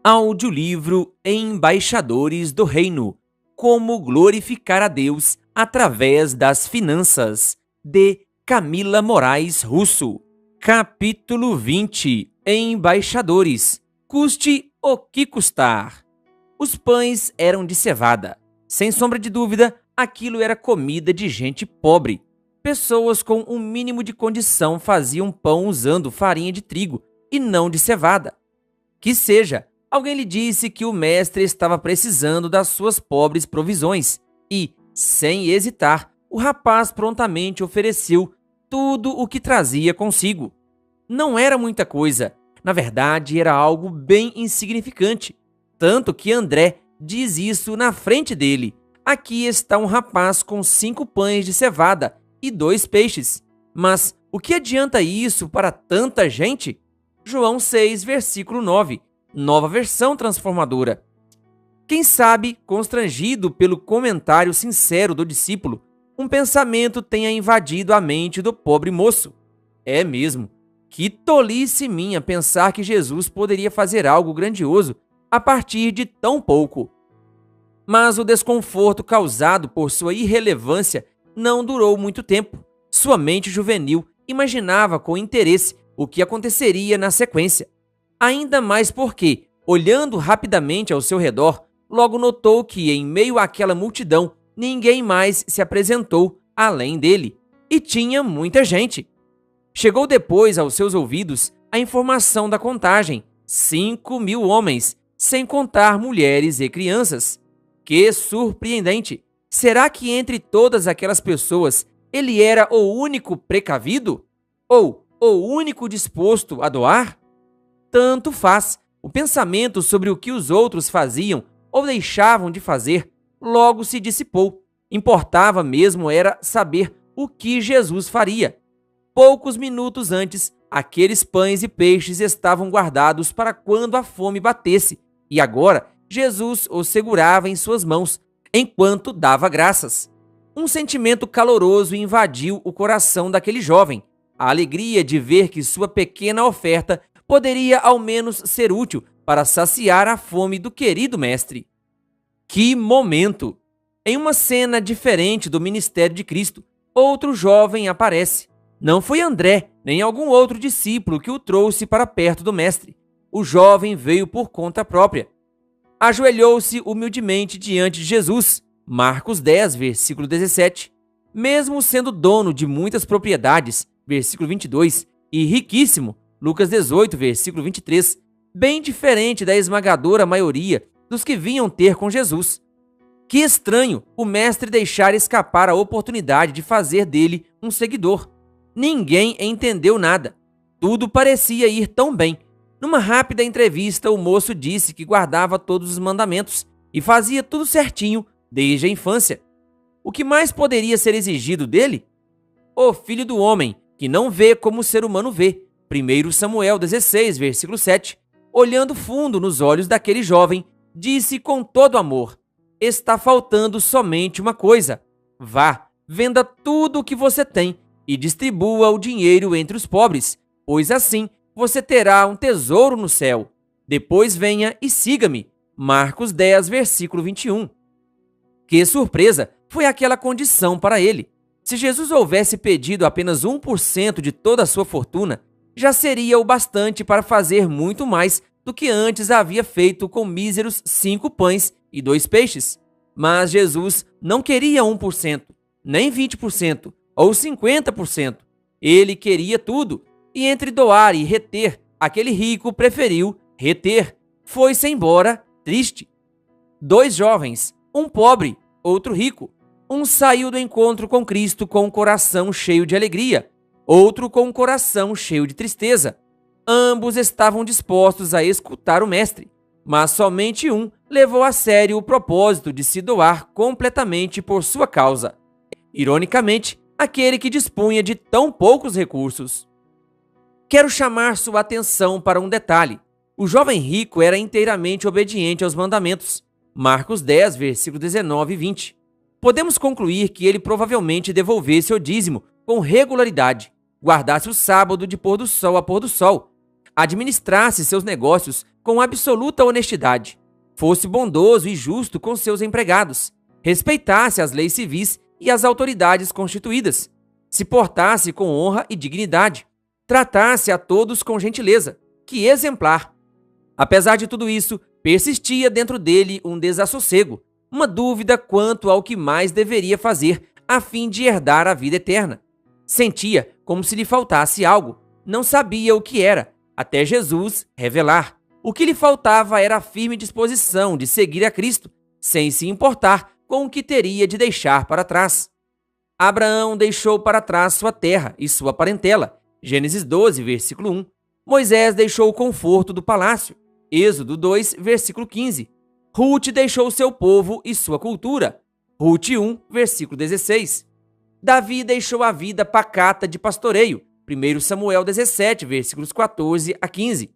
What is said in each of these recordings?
Audiolivro Embaixadores do Reino: Como glorificar a Deus através das finanças, de Camila Moraes Russo. Capítulo 20. Embaixadores: Custe o que custar. Os pães eram de cevada. Sem sombra de dúvida, aquilo era comida de gente pobre. Pessoas com um mínimo de condição faziam pão usando farinha de trigo e não de cevada. Que seja, alguém lhe disse que o mestre estava precisando das suas pobres provisões e, sem hesitar, o rapaz prontamente ofereceu tudo o que trazia consigo. Não era muita coisa, na verdade era algo bem insignificante, tanto que André diz isso na frente dele. Aqui está um rapaz com 5 pães de cevada e 2 peixes. Mas o que adianta isso para tanta gente? João 6, versículo 9. Nova versão transformadora. Quem sabe, constrangido pelo comentário sincero do discípulo, um pensamento tenha invadido a mente do pobre moço. É mesmo. Que tolice minha pensar que Jesus poderia fazer algo grandioso a partir de tão pouco. Mas o desconforto causado por sua irrelevância não durou muito tempo. Sua mente juvenil imaginava com interesse o que aconteceria na sequência. Ainda mais porque, olhando rapidamente ao seu redor, logo notou que, em meio àquela multidão, ninguém mais se apresentou além dele. E tinha muita gente. Chegou depois aos seus ouvidos a informação da contagem: 5.000 homens, sem contar mulheres e crianças. Que surpreendente! Será que entre todas aquelas pessoas ele era o único precavido? Ou o único disposto a doar? Tanto faz. O pensamento sobre o que os outros faziam ou deixavam de fazer logo se dissipou. Importava mesmo era saber o que Jesus faria. Poucos minutos antes, aqueles pães e peixes estavam guardados para quando a fome batesse, e agora Jesus os segurava em suas mãos, enquanto dava graças. Um sentimento caloroso invadiu o coração daquele jovem. A alegria de ver que sua pequena oferta poderia ao menos ser útil para saciar a fome do querido mestre. Que momento! Em uma cena diferente do ministério de Cristo, outro jovem aparece. Não foi André, nem algum outro discípulo que o trouxe para perto do mestre. O jovem veio por conta própria. Ajoelhou-se humildemente diante de Jesus. Marcos 10, versículo 17. Mesmo sendo dono de muitas propriedades, versículo 22, e riquíssimo, Lucas 18, versículo 23, bem diferente da esmagadora maioria dos que vinham ter com Jesus. Que estranho o mestre deixar escapar a oportunidade de fazer dele um seguidor. Ninguém entendeu nada. Tudo parecia ir tão bem. Numa rápida entrevista, o moço disse que guardava todos os mandamentos e fazia tudo certinho desde a infância. O que mais poderia ser exigido dele? O filho do homem, que não vê como o ser humano vê. 1 Samuel 16, versículo 7. Olhando fundo nos olhos daquele jovem, disse com todo amor: está faltando somente uma coisa. Vá, venda tudo o que você tem e distribua o dinheiro entre os pobres, pois assim você terá um tesouro no céu. Depois venha e siga-me. Marcos 10, versículo 21. Que surpresa foi aquela condição para ele. Se Jesus houvesse pedido apenas 1% de toda a sua fortuna, já seria o bastante para fazer muito mais do que antes havia feito com míseros 5 pães e 2 peixes. Mas Jesus não queria 1%, nem 20%, ou 50%. Ele queria tudo. E entre doar e reter, aquele rico preferiu reter. Foi-se embora triste. 2 jovens, um pobre, outro rico. Um saiu do encontro com Cristo com um coração cheio de alegria, outro com um coração cheio de tristeza. Ambos estavam dispostos a escutar o mestre, mas somente um levou a sério o propósito de se doar completamente por sua causa. Ironicamente, aquele que dispunha de tão poucos recursos. Quero chamar sua atenção para um detalhe. O jovem rico era inteiramente obediente aos mandamentos. Marcos 10, versículo 19 e 20. Podemos concluir que ele provavelmente devolvesse o dízimo com regularidade, guardasse o sábado de pôr do sol a pôr do sol. administrasse seus negócios com absoluta honestidade, fosse bondoso e justo com seus empregados, respeitasse as leis civis e as autoridades constituídas, se portasse com honra e dignidade, tratasse a todos com gentileza. Que exemplar! Apesar de tudo isso, persistia dentro dele um desassossego, uma dúvida quanto ao que mais deveria fazer a fim de herdar a vida eterna. Sentia como se lhe faltasse algo, não sabia o que era, até Jesus revelar. O que lhe faltava era a firme disposição de seguir a Cristo, sem se importar com o que teria de deixar para trás. Abraão deixou para trás sua terra e sua parentela, Gênesis 12, versículo 1. Moisés deixou o conforto do palácio, Êxodo 2, versículo 15. Ruth deixou seu povo e sua cultura, Ruth 1, versículo 16. Davi deixou a vida pacata de pastoreio, 1 Samuel 17, versículos 14 a 15.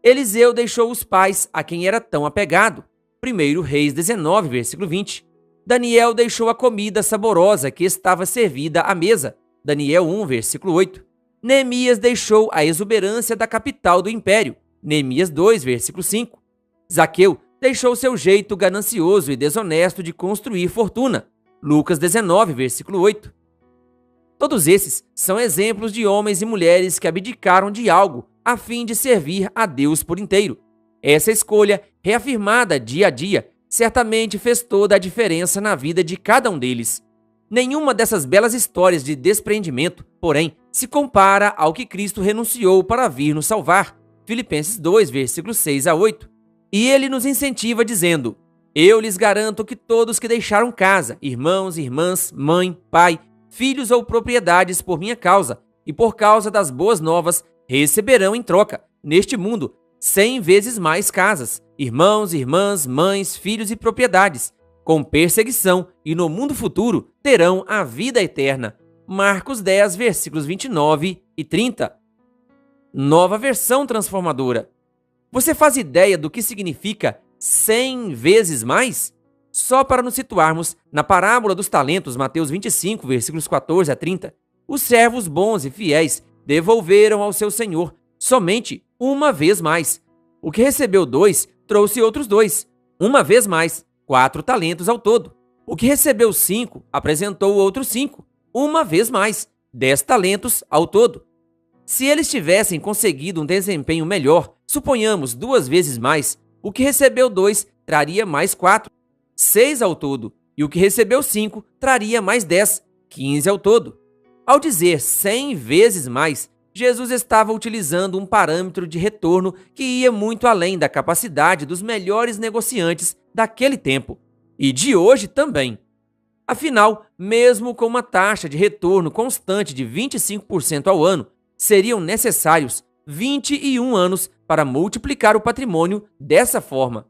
Eliseu deixou os pais a quem era tão apegado, 1 Reis 19, versículo 20. Daniel deixou a comida saborosa que estava servida à mesa, Daniel 1, versículo 8. Neemias deixou a exuberância da capital do império, Neemias 2, versículo 5. Zaqueu deixou seu jeito ganancioso e desonesto de construir fortuna, Lucas 19, versículo 8. Todos esses são exemplos de homens e mulheres que abdicaram de algo a fim de servir a Deus por inteiro. Essa escolha, reafirmada dia a dia, certamente fez toda a diferença na vida de cada um deles. Nenhuma dessas belas histórias de desprendimento, porém, se compara ao que Cristo renunciou para vir nos salvar, Filipenses 2, versículos 6 a 8. E ele nos incentiva dizendo: eu lhes garanto que todos que deixaram casa, irmãos, irmãs, mãe, pai, filhos ou propriedades por minha causa e por causa das boas novas, receberão em troca, neste mundo, 100 vezes mais casas, irmãos, irmãs, mães, filhos e propriedades, com perseguição, e no mundo futuro terão a vida eterna. Marcos 10, versículos 29 e 30. Nova versão transformadora. Você faz ideia do que significa 100 vezes mais? Só para nos situarmos na parábola dos talentos, Mateus 25, versículos 14 a 30, os servos bons e fiéis devolveram ao seu senhor somente uma vez mais. O que recebeu 2 trouxe outros 2, uma vez mais, 4 talentos ao todo. O que recebeu 5 apresentou outros 5, uma vez mais, 10 talentos ao todo. Se eles tivessem conseguido um desempenho melhor, suponhamos 2 vezes mais, o que recebeu 2 traria mais 4, 6 ao todo, e o que recebeu 5 traria mais 10, 15 ao todo. Ao dizer 100 vezes mais, Jesus estava utilizando um parâmetro de retorno que ia muito além da capacidade dos melhores negociantes daquele tempo, e de hoje também. Afinal, mesmo com uma taxa de retorno constante de 25% ao ano, seriam necessários 21 anos para multiplicar o patrimônio dessa forma.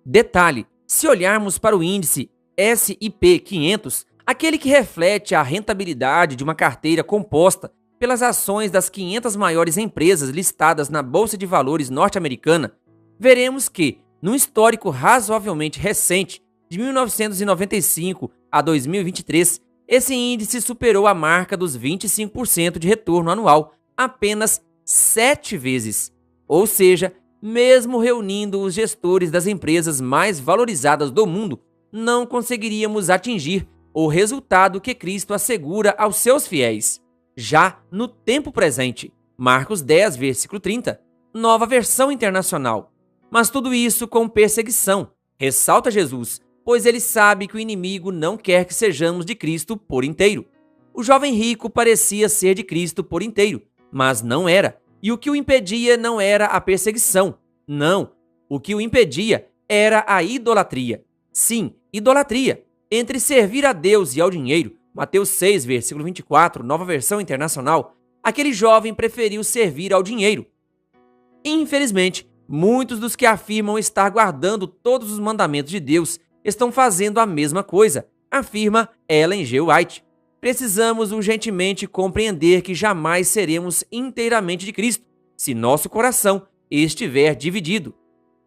Detalhe: se olharmos para o índice S&P 500, aquele que reflete a rentabilidade de uma carteira composta pelas ações das 500 maiores empresas listadas na Bolsa de Valores norte-americana, veremos que, num histórico razoavelmente recente, de 1995 a 2023, esse índice superou a marca dos 25% de retorno anual apenas 7 vezes. Ou seja, mesmo reunindo os gestores das empresas mais valorizadas do mundo, não conseguiríamos atingir o resultado que Cristo assegura aos seus fiéis. Já no tempo presente, Marcos 10, versículo 30, nova versão internacional. Mas tudo isso com perseguição, ressalta Jesus, pois ele sabe que o inimigo não quer que sejamos de Cristo por inteiro. O jovem rico parecia ser de Cristo por inteiro, mas não era. E o que o impedia não era a perseguição. Não, o que o impedia era a idolatria. Sim, idolatria. Entre servir a Deus e ao dinheiro, Mateus 6, versículo 24, nova versão internacional, aquele jovem preferiu servir ao dinheiro. Infelizmente, muitos dos que afirmam estar guardando todos os mandamentos de Deus estão fazendo a mesma coisa, afirma Ellen G. White. Precisamos urgentemente compreender que jamais seremos inteiramente de Cristo, se nosso coração estiver dividido.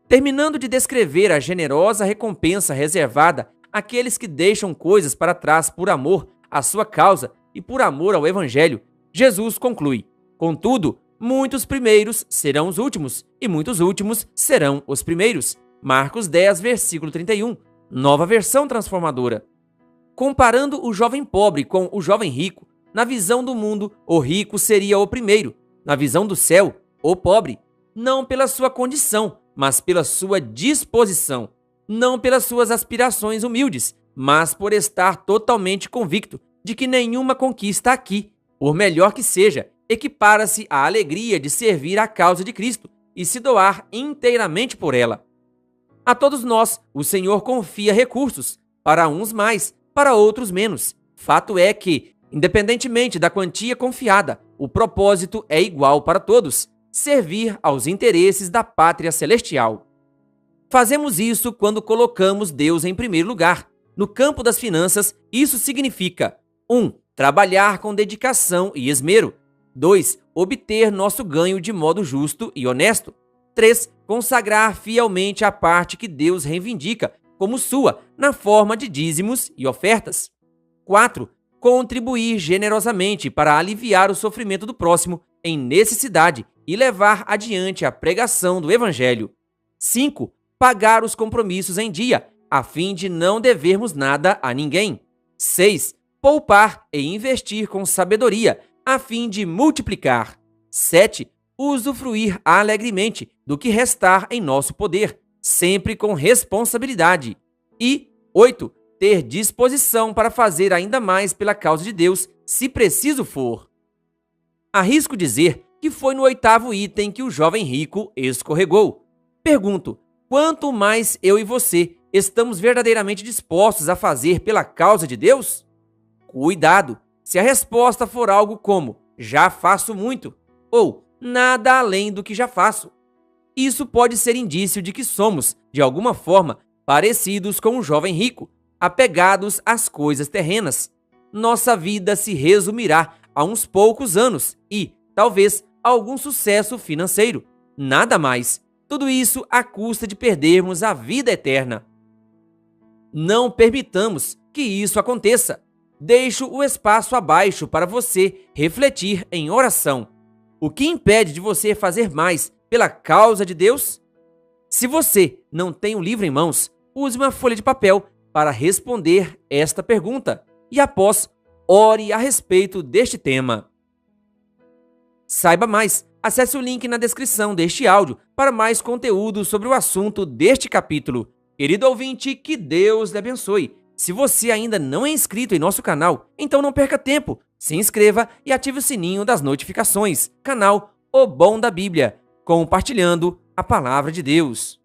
Terminando de descrever a generosa recompensa reservada àqueles que deixam coisas para trás por amor à sua causa e por amor ao Evangelho, Jesus conclui: contudo, Muitos primeiros serão os últimos, e muitos últimos serão os primeiros. Marcos 10, versículo 31, Nova Versão Transformadora. Comparando o jovem pobre com o jovem rico, na visão do mundo, o rico seria o primeiro. Na visão do céu, o pobre. Não pela sua condição, mas pela sua disposição. Não pelas suas aspirações humildes, mas por estar totalmente convicto de que nenhuma conquista aqui, por melhor que seja, equipara-se à alegria de servir à causa de Cristo e se doar inteiramente por ela. A todos nós, o Senhor confia recursos, para uns mais, para outros menos. Fato é que, independentemente da quantia confiada, o propósito é igual para todos: servir aos interesses da pátria celestial. Fazemos isso quando colocamos Deus em primeiro lugar. No campo das finanças, isso significa: 1. Trabalhar com dedicação e esmero. 2. Obter nosso ganho de modo justo e honesto. 3. Consagrar fielmente a parte que Deus reivindica como sua, na forma de dízimos e ofertas. 4. Contribuir generosamente para aliviar o sofrimento do próximo em necessidade e levar adiante a pregação do Evangelho. 5. Pagar os compromissos em dia, a fim de não devermos nada a ninguém. 6. Poupar e investir com sabedoria, a fim de multiplicar. 7. Usufruir alegremente do que restar em nosso poder, sempre com responsabilidade. E 8. Ter disposição para fazer ainda mais pela causa de Deus, se preciso for. Arrisco dizer que foi no 8º item que o jovem rico escorregou. Pergunto: quanto mais eu e você estamos verdadeiramente dispostos a fazer pela causa de Deus? Cuidado, se a resposta for algo como "já faço muito" ou "nada além do que já faço", isso pode ser indício de que somos, de alguma forma, parecidos com o jovem rico, apegados às coisas terrenas. Nossa vida se resumirá a uns poucos anos e, talvez, a algum sucesso financeiro. Nada mais. Tudo isso à custa de perdermos a vida eterna. Não permitamos que isso aconteça. Deixo o espaço abaixo para você refletir em oração. O que impede de você fazer mais pela causa de Deus? Se você não tem um livro em mãos, use uma folha de papel para responder esta pergunta e, após, ore a respeito deste tema. Saiba mais, acesse o link na descrição deste áudio para mais conteúdo sobre o assunto deste capítulo. Querido ouvinte, que Deus lhe abençoe. Se você ainda não é inscrito em nosso canal, então não perca tempo. Se inscreva e ative o sininho das notificações. Canal O Bom da Bíblia, compartilhando a Palavra de Deus.